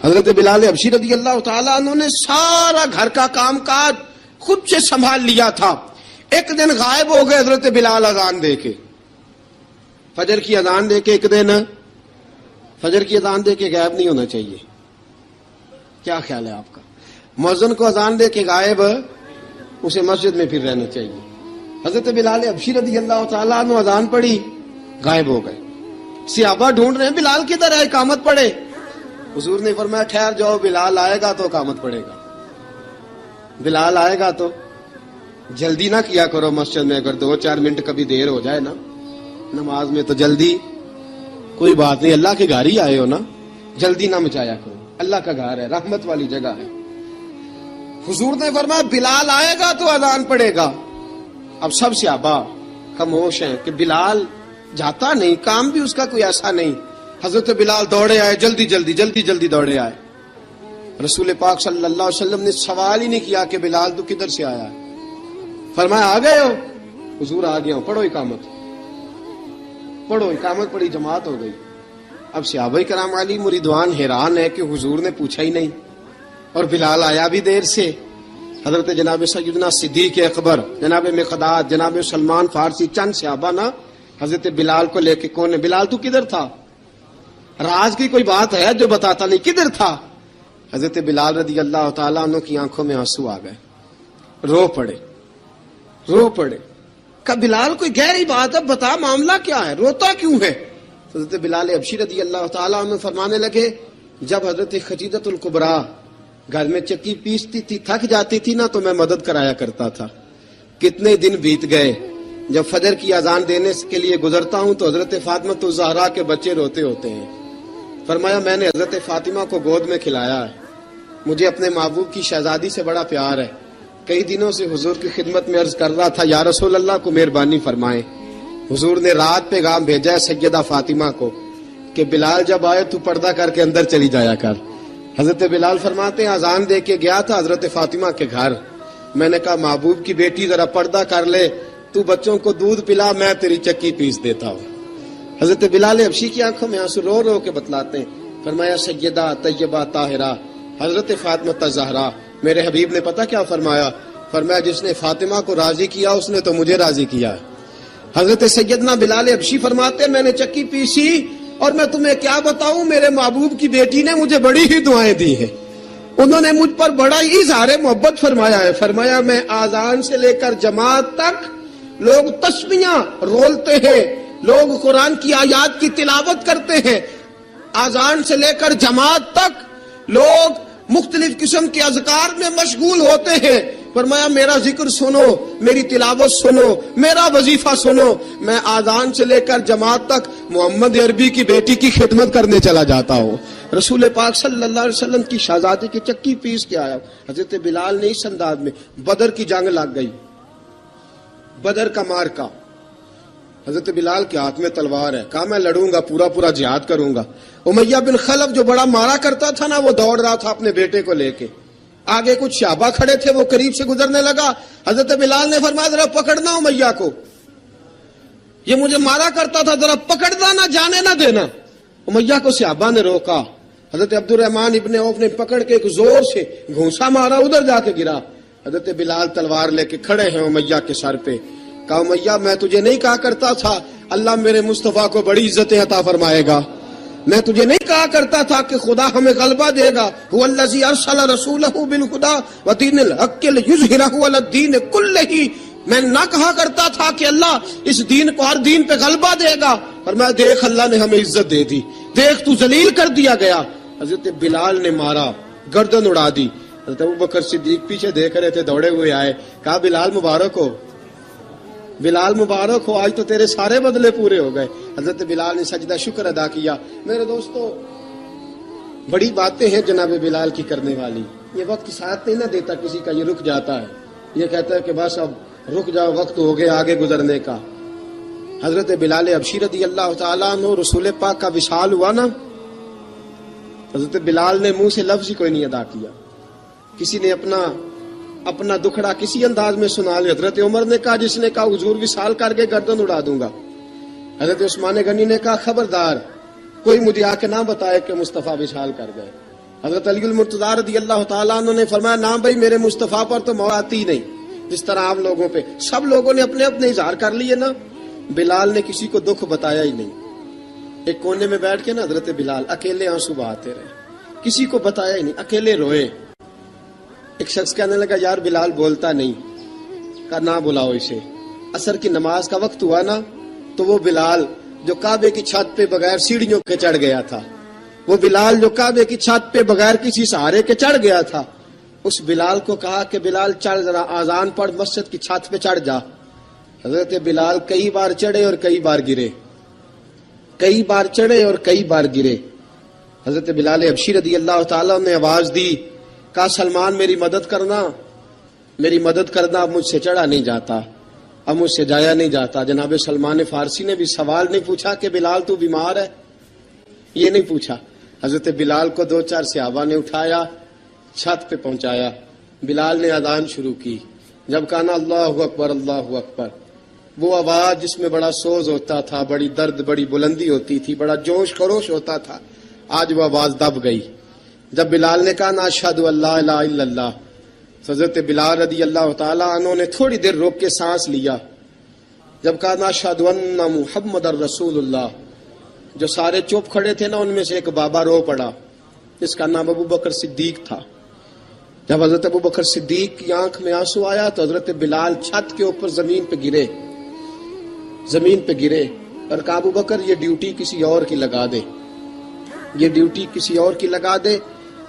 حضرت بلال حبشی رضی اللہ تعالیٰ عنہ نے سارا گھر کا کام کاج خود سے سنبھال لیا تھا. ایک دن غائب ہو گئے حضرت بلال اذان دے کے, فجر کی اذان دے کے. ایک دن فجر کی اذان دے کے غائب نہیں ہونا چاہیے. کیا خیال ہے آپ کا؟ مؤذن کو اذان دے کے غائب, اسے مسجد میں پھر رہنا چاہیے. حضرت بلال حبشی رضی اللہ تعالیٰ عنہ اذان پڑھی, غائب ہو گئے. صحابہ ڈھونڈ رہے ہیں بلال کدھر ہے, اقامت پڑھے. حضور نے فرمایا ٹھہر جاؤ, بلال آئے گا تو اقامت پڑھے گا. بلال آئے گا تو جلدی نہ کیا کرو مسجد میں. اگر 2-4 منٹ کبھی دیر ہو جائے نا نماز میں تو جلدی کوئی بات نہیں, اللہ کے گھر ہی آئے ہو نا, جلدی نہ مچایا کرو. اللہ کا گھر ہے, رحمت والی جگہ ہے. حضور نے فرمایا بلال آئے گا تو اذان پڑھے گا. اب سب صحابہ خاموش ہیں کہ بلال جاتا نہیں, کام بھی اس کا کوئی ایسا نہیں. حضرت بلال دوڑے آئے, جلدی دوڑے آئے. رسول پاک صلی اللہ علیہ وسلم نے سوال ہی نہیں کیا کہ بلال تو کدھر سے آیا ہے. فرمایا آ گئے ہو؟ حضور آ گیا ہوں. پڑھو اقامت پڑھی, جماعت ہو گئی. اب صحابہ کرام علی مریدوان حیران ہے کہ حضور نے پوچھا ہی نہیں اور بلال آیا بھی دیر سے. حضرت جناب سیدنا صدیق اکبر, جناب مقداد, جناب سلمان فارسی, چند صحابہ نا حضرت بلال کو لے کے, کون ہے بلال تو کدھر تھا؟ راز کی کوئی بات ہے جو بتاتا نہیں, کدھر تھا؟ حضرت بلال رضی اللہ تعالیٰ عنہ کی آنکھوں میں آنسو آ گئے, رو پڑے. کہ بلال کوئی گہری بات ہے, بتا معاملہ کیا ہے, روتا کیوں ہے؟ حضرت بلال حبشی رضی اللہ تعالیٰ عنہ فرمانے لگے جب حضرت خدیجہ الکبریٰ گھر میں چکی پیستی تھی, تھک جاتی تھی نا, تو میں مدد کرایا کرتا تھا. کتنے دن بیت گئے, جب فجر کی اذان دینے کے لیے گزرتا ہوں تو حضرت فاطمہ الزہرا کے بچے روتے ہوتے ہیں. فرمایا میں نے حضرت فاطمہ کو گود میں کھلایا ہے. مجھے اپنے محبوب کی شہزادی سے بڑا پیار ہے. کئی دنوں سے حضور کی خدمت میں عرض کر رہا تھا یا رسول اللہ کو مہربانی فرمائیں. حضور نے رات پیغام بھیجا ہے سیدہ فاطمہ کو کہ بلال جب آئے تو پردہ کر کے اندر چلی جایا کر. حضرت بلال فرماتے ہیں اذان دے کے گیا تھا حضرت فاطمہ کے گھر. میں نے کہا محبوب کی بیٹی ذرا پردہ کر لے, تو بچوں کو دودھ پلا, میں تیری چکی پیس دیتا ہوں. حضرت بلال حبشی کی آنکھوں میں آنسو رو کے بتلاتے ہیں. فرمایا سیدہ طیبہ طاہرہ حضرت فاطمہ الزہرا, میرے حبیب نے پتہ کیا فرمایا؟ فرمایا جس نے فاطمہ کو راضی کیا اس نے تو مجھے راضی کیا. حضرت سیدنا بلال حبشی فرماتے ہیں میں نے چکی پیسی اور میں تمہیں کیا بتاؤں, میرے محبوب کی بیٹی نے مجھے بڑی ہی دعائیں دی ہیں. انہوں نے مجھ پر بڑا ہی اظہار محبت فرمایا ہے. فرمایا میں آذان سے لے کر جماعت تک لوگ تسبیحاں رولتے ہیں, لوگ قرآن کی آیات کی تلاوت کرتے ہیں. آذان سے لے کر جماعت تک لوگ مختلف قسم کے اذکار میں مشغول ہوتے ہیں. فرمایا میرا ذکر سنو, میری تلاوت سنو, میرا وظیفہ سنو. میں آذان سے لے کر جماعت تک محمد عربی کی بیٹی کی خدمت کرنے چلا جاتا ہوں. رسول پاک صلی اللہ علیہ وسلم کی شہزادی کی چکی پیس کے آیا. حضرت بلال نے اس انداز میں, بدر کی جنگ لگ گئی, بدر کا مارکا, حضرت بلال کے ہاتھ میں تلوار ہے. کہا میں لڑوں گا, پورا جہاد کروں گا. امیہ بن خلف جو بڑا مارا کرتا تھا نا, وہ دوڑ رہا تھا اپنے بیٹے کو لے کے. آگے کچھ صحابہ کھڑے تھے, وہ قریب سے گزرنے لگا. حضرت بلال نے فرمایا ذرا پکڑنا امیہ کو, یہ مجھے مارا کرتا تھا, ذرا پکڑنا, نہ جانے نہ دینا. امیہ کو صحابہ نے روکا. حضرت عبد الرحمن ابن عوف نے پکڑ کے ایک زور سے گھونسا مارا, ادھر جا کے گرا. حضرت بلال تلوار لے کے کھڑے ہیں امیہ کے سر پہ. کہا امیہ میں تجھے نہیں کہا کرتا تھا اللہ میرے مصطفیٰ کو بڑی عزتیں عطا فرمائے گا؟ میں تجھے نہیں کہا کرتا تھا کہ خدا ہمیں غلبہ دے گا؟ هو الذی ارسل رسولہ بالہدی ودین الحق لیظہرہ علی الدین کلہ. میں نہ کہا کرتا تھا کہ اللہ اس دین کو ہر دین پہ غلبہ دے گا. فرمایا دیکھ اللہ نے ہمیں عزت دے دی, دیکھ تو ذلیل کر دیا گیا. حضرت بلال نے مارا, گردن اڑا دی. حضرت ابوبکر صدیق پیچھے دیکھ رہے تھے, دوڑے ہوئے آئے. کہا بلال مبارک ہو, بلال مبارک ہو, آج تو تیرے سارے بدلے پورے ہو گئے. حضرت بلال نے سجدہ شکر ادا کیا. میرے دوستو بڑی باتیں ہیں جناب بلال کی کرنے والی. یہ وقت ساتھ نہیں نہ دیتا کسی کا, یہ رک جاتا ہے, یہ کہتا ہے کہ بس اب رک جاؤ, وقت ہو گیا آگے گزرنے کا. حضرت بلال حبشی رضی اللہ تعالیٰ عنہ رسول پاک کا وصال ہوا نا, حضرت بلال نے منہ سے لفظ ہی کوئی نہیں ادا کیا. کسی نے اپنا دکھڑا کسی انداز میں سنا لیا. حضرت عمر نے کہا, جس نے کہا حضور وصال کر کے گردن اڑا دوں گا. حضرت عثمان غنی نے کہا خبردار کوئی مجھے آ کے نہ بتائے کہ مصطفیٰ وصال کر گئے. حضرت علی المرتضیٰ رضی اللہ تعالیٰ عنہ نے فرمایا نہ بھائی میرے مصطفیٰ پر تو موت آتی ہی نہیں جس طرح آپ لوگوں پہ. سب لوگوں نے اپنے اپنے اظہار کر لیے نا. بلال نے کسی کو دکھ بتایا ہی نہیں. ایک کونے میں بیٹھ کے نا حضرت بلال اکیلے آنسو بہاتے رہے, کسی کو بتایا ہی نہیں, اکیلے روئے. ایک شخص کہنے لگا یار بلال بولتا نہیں. کہا نہ بلاؤ اسے. عصر کی نماز کا وقت ہوا نا تو وہ بلال جو کعبے کی چھت پہ بغیر سیڑھیوں کے چڑھ گیا تھا, وہ بلال جو کعبے کی چھت پہ بغیر کسی سہارے کے چڑھ گیا تھا, اس بلال کو کہا کہ بلال چڑھ ذرا آذان پڑھ مسجد کی چھت پہ چڑھ جا. حضرت بلال کئی بار چڑھے اور کئی بار گرے, کئی بار چڑھے اور کئی بار گرے. حضرت بلال حبشی رضی اللہ تعالیٰ نے آواز دی, کہا سلمان میری مدد کرنا, میری مدد کرنا, اب مجھ سے چڑھا نہیں جاتا, اب مجھ سے جایا نہیں جاتا. جناب سلمان فارسی نے بھی سوال نہیں پوچھا کہ بلال تو بیمار ہے, یہ نہیں پوچھا. حضرت بلال کو 2-4 صحابہ نے اٹھایا, چھت پہ پہنچایا. بلال نے اذان شروع کی. جب کہا نا اللہ اکبر اللہ اکبر, وہ آواز جس میں بڑا سوز ہوتا تھا, بڑی درد, بڑی بلندی ہوتی تھی, بڑا جوش خروش ہوتا تھا, آج وہ آواز دب گئی. جب بلال نے کہا نا اشہد ان لا الہ الا اللہ, حضرت بلال رضی اللہ تعالیٰ عنہ نے تھوڑی دیر روک کے سانس لیا. جب کہا نا اشہد ان محمد الرسول اللہ, جو سارے چپ کھڑے تھے نا ان میں سے ایک بابا رو پڑا, جس کا نام ابو بکر صدیق تھا. جب حضرت ابو بکر صدیق کی آنکھ میں آنسو آیا تو حضرت بلال چھت کے اوپر زمین پہ گرے, زمین پہ گرے اور کہا ابو بکر یہ ڈیوٹی کسی اور کی لگا دے, یہ ڈیوٹی کسی اور کی لگا دے,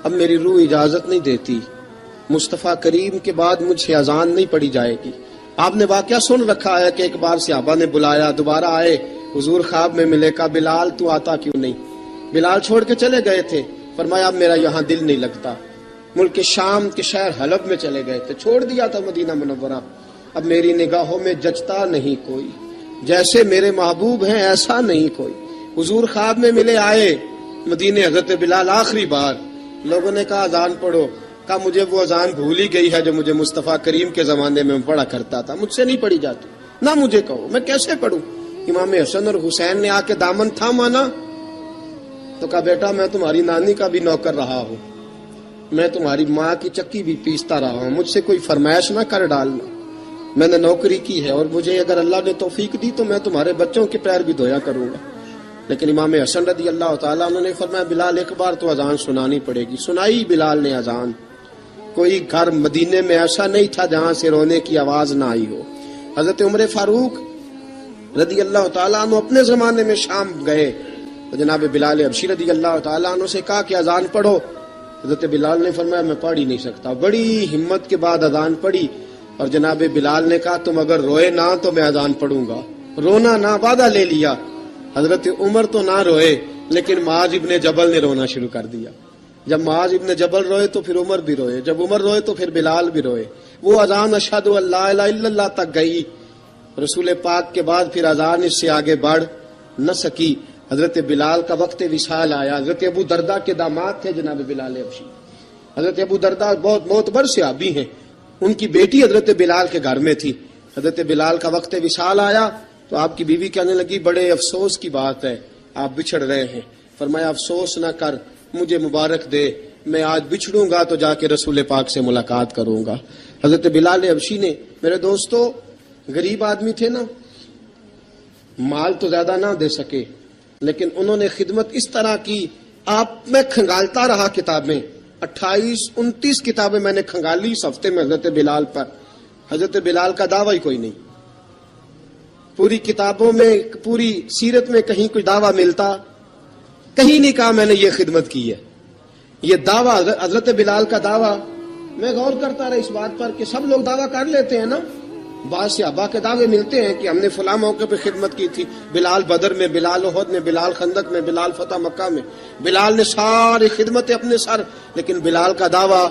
اب میری روح اجازت نہیں دیتی, مصطفیٰ کریم کے بعد مجھ سے اذان نہیں پڑھی جائے گی. آپ نے واقعہ سن رکھا ہے کہ ایک بار صحابہ نے بلایا, دوبارہ آئے, حضور خواب میں ملے, کہا بلال تو آتا کیوں نہیں. بلال چھوڑ کے چلے گئے تھے, فرمایا اب میرا یہاں دل نہیں لگتا. ملک شام کے شہر حلب میں چلے گئے تھے, چھوڑ دیا تھا مدینہ منورہ, اب میری نگاہوں میں جچتا نہیں کوئی, جیسے میرے محبوب ہیں ایسا نہیں کوئی. حضور خواب میں ملے, آئے مدینے, حضرت بلال آخری بار. لوگوں نے کہا اذان پڑھو, کہا مجھے وہ اذان بھول ہی گئی ہے جو مجھے مصطفیٰ کریم کے زمانے میں پڑھا کرتا تھا, مجھ سے نہیں پڑھی جاتی, نہ مجھے کہو, میں کیسے پڑھوں. امام حسن اور حسین نے آ کے دامن تھاما نا تو کہا بیٹا میں تمہاری نانی کا بھی نوکر رہا ہوں, میں تمہاری ماں کی چکی بھی پیستا رہا ہوں, مجھ سے کوئی فرمائش نہ کر ڈالنا, میں نے نوکری کی ہے اور مجھے اگر اللہ نے توفیق دی تو میں تمہارے بچوں کے پیر بھی دھویا کروں گا. لیکن امام حسن رضی اللہ تعالیٰ عنہ نے فرمایا بلال ایک بار تو اذان سنانی پڑے گی. سنائی بلال نے اذان. کوئی گھر مدینے میں ایسا نہیں تھا جہاں سے رونے کی آواز نہ آئی ہو. حضرت عمر فاروق رضی اللہ تعالیٰ عنہ اپنے زمانے میں شام گئے تو جناب بلال حبشی رضی اللہ تعالیٰ عنہ سے کہا کہ اذان پڑھو. حضرت بلال نے فرمایا میں پڑھ ہی نہیں سکتا. بڑی ہمت کے بعد اذان پڑھی اور جناب بلال نے کہا تم اگر روئے نہ تو میں اذان پڑھوں گا. رونا نہ, وعدہ لے لیا. حضرت عمر تو نہ روئے لیکن معاذ ابن جبل نے رونا شروع کر دیا. جب معاذ ابن جبل روئے تو پھر عمر بھی روئے, جب عمر روئے تو پھر بلال بھی روئے. وہ اذان اشہد ان لا الہ الا اللہ تک گئی. رسول پاک کے بعد پھر اذان اس سے آگے بڑھ نہ سکی. حضرت بلال کا وقت وصال آیا. حضرت ابو دردہ کے داماد تھے جناب بلال حبشی. حضرت ابو دردہ بہت معتبر صحابی ہیں, ان کی بیٹی حضرت بلال کے گھر میں تھی. حضرت بلال کا وقت وصال آیا تو آپ کی بیوی کہنے لگی بڑے افسوس کی بات ہے, آپ بچھڑ رہے ہیں. فرمایا افسوس نہ کر, مجھے مبارک دے, میں آج بچھڑوں گا تو جا کے رسول پاک سے ملاقات کروں گا. حضرت بلال حبشی نے, میرے دوستو, غریب آدمی تھے نا, مال تو زیادہ نہ دے سکے لیکن انہوں نے خدمت اس طرح کی. آپ میں کھنگالتا رہا کتابیں, 28-29 کتابیں میں نے کھنگالی اس ہفتے میں حضرت بلال پر. حضرت بلال کا دعویٰ ہی کوئی نہیں. پوری کتابوں میں, پوری سیرت میں کہیں کوئی دعویٰ ملتا, کہیں نہیں کہا میں نے یہ خدمت کی ہے. یہ دعویٰ حضرت بلال کا دعویٰ, میں غور کرتا رہا اس بات پر کہ سب لوگ دعویٰ کر لیتے ہیں نا. بعض صحابہ کے دعوے ملتے ہیں کہ ہم نے فلاں موقع پہ خدمت کی تھی, بلال بدر میں, بلال احد میں, بلال خندق میں, بلال فتح مکہ میں, بلال نے ساری خدمتیں اپنے سر. لیکن بلال کا دعویٰ,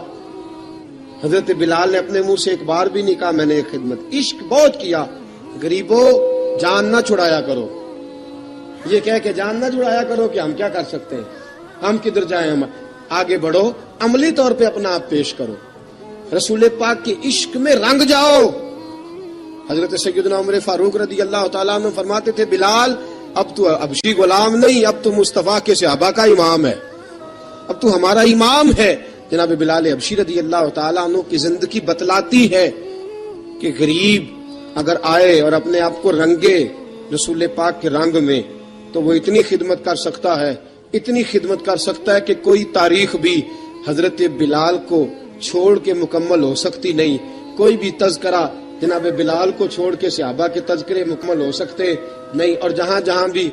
حضرت بلال نے اپنے منہ سے ایک بار بھی نہیں کہا میں نے یہ خدمت. عشق بہت کیا. غریبوں جان نہ چھڑایا کرو, یہ کہہ کے جان نہ چھڑایا کرو کہ ہم کیا کر سکتے ہیں, ہم کدھر جائیں, ہم آگے بڑھو, عملی طور پہ اپنا آپ پیش کرو, رسول پاک کے عشق میں رنگ جاؤ. حضرت سیدنا عمر فاروق رضی اللہ تعالیٰ عنہ فرماتے تھے بلال اب تو حبشی غلام نہیں, اب تو مصطفیٰ کے صحابہ کا امام ہے. اب تو ہمارا امام ہے. جناب بلال حبشی رضی اللہ تعالیٰ عنہ کی زندگی بتلاتی ہے کہ غریب اگر آئے اور اپنے آپ کو رنگے رسول پاک کے رنگ میں تو وہ اتنی خدمت کر سکتا ہے، اتنی خدمت کر سکتا ہے کہ کوئی تاریخ بھی حضرت بلال کو چھوڑ کے مکمل ہو سکتی نہیں. کوئی بھی تذکرہ جناب بلال کو چھوڑ کے صحابہ کے تذکرے مکمل ہو سکتے نہیں. اور جہاں جہاں بھی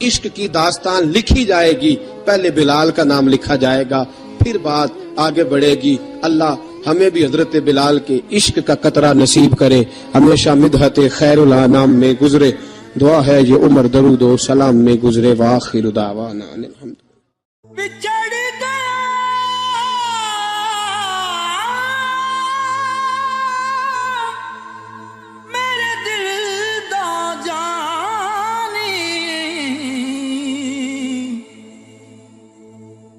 عشق کی داستان لکھی جائے گی پہلے بلال کا نام لکھا جائے گا، پھر بات آگے بڑھے گی. اللہ ہمیں بھی حضرت بلال کے عشق کا قطرہ نصیب کرے، ہمیشہ مدحت خیر الانام میں گزرے. دعا ہے یہ عمر درود و سلام میں گزرے. وآخر دعوانا ان الحمد. بچڑ گیا میرے دل دا جانی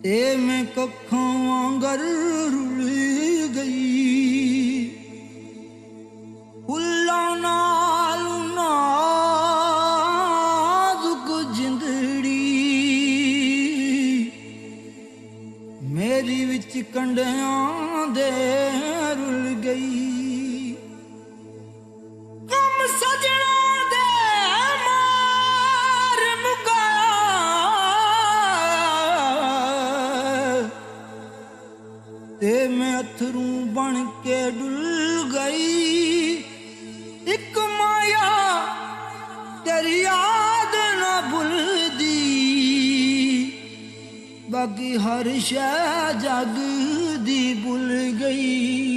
تے میں ککھاں وانگر رل گئی پھلاں نال نازک جندڑی میری وچ کنڈیاں دے رل گئی. کم سجنا دے مار مکا تے میں اتھروں بن کے ڈل گئی. ایک مایا تیری یاد نہ بھلدی باقی ہر شے جگ دی بھول گئی.